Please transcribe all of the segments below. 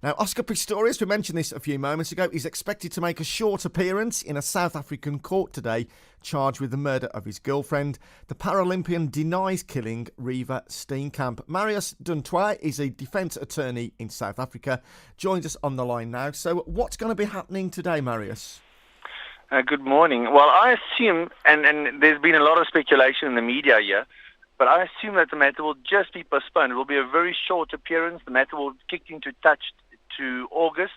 Now, Oscar Pistorius, we mentioned this a few moments ago, is expected to make a short appearance in a South African court today, charged with the murder of his girlfriend. The Paralympian denies killing Reeva Steenkamp. Marius Toit is a defence attorney in South Africa, joins us on the line now. So what's going to be happening today, Marius? Good morning. Well, I assume, and there's been a lot of speculation in the media here, but I assume that the matter will just be postponed. It will be a very short appearance. The matter will kick into touch to August.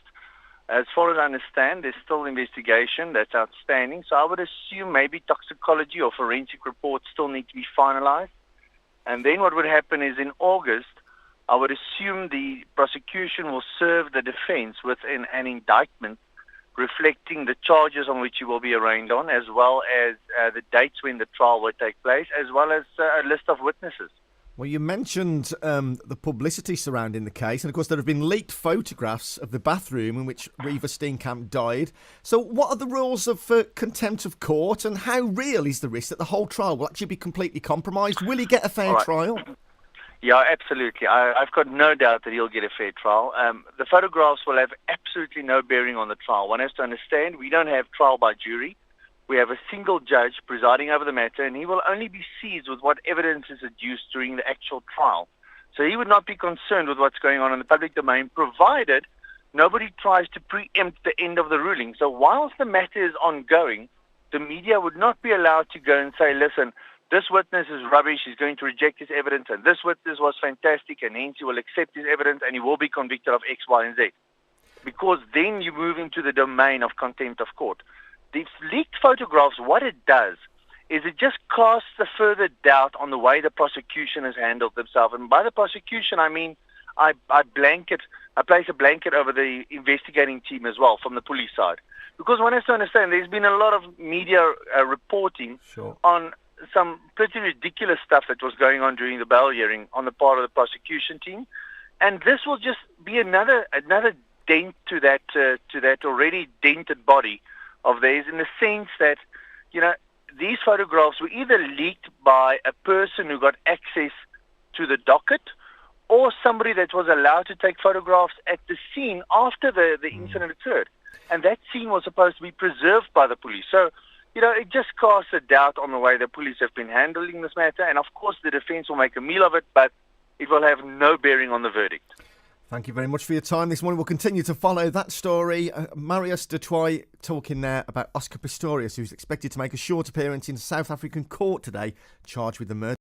As far as I understand, there's still investigation that's outstanding. So I would assume maybe toxicology or forensic reports still need to be finalized. And then what would happen is in August, I would assume the prosecution will serve the defense with an indictment reflecting the charges on which he will be arraigned on, as well as the dates when the trial will take place, as well as a list of witnesses. Well, you mentioned the publicity surrounding the case, and of course there have been leaked photographs of the bathroom in which Reeva Steenkamp died. So what are the rules of contempt of court, and how real is the risk that the whole trial will actually be completely compromised? Will he get a fair trial? Yeah, absolutely. I've got no doubt that he'll get a fair trial. The photographs will have absolutely no bearing on the trial. One has to understand, we don't have trial by jury. We have a single judge presiding over the matter, and he will only be seized with what evidence is adduced during the actual trial. So he would not be concerned with what's going on in the public domain, provided nobody tries to preempt the end of the ruling. So whilst the matter is ongoing, the media would not be allowed to go and say, listen, this witness is rubbish, he's going to reject his evidence, and this witness was fantastic, and hence he will accept his evidence, and he will be convicted of X, Y, and Z. Because then you move into the domain of contempt of court. These leaked photographs, what it does is it just casts a further doubt on the way the prosecution has handled themselves. And by the prosecution, I mean I place a blanket over the investigating team as well from the police side. Because one has to understand, there's been a lot of media reporting on some pretty ridiculous stuff that was going on during the bail hearing on the part of the prosecution team. And this will just be another dent to that already dented body of theirs, in the sense that, you know, these photographs were either leaked by a person who got access to the docket, or somebody that was allowed to take photographs at the scene after the incident occurred. And that scene was supposed to be preserved by the police. So, you know, it just casts a doubt on the way the police have been handling this matter. And of course, the defense will make a meal of it, but it will have no bearing on the verdict. Thank you very much for your time this morning. We'll continue to follow that story. Marius Toit talking there about Oscar Pistorius, who's expected to make a short appearance in a South African court today, charged with the murder.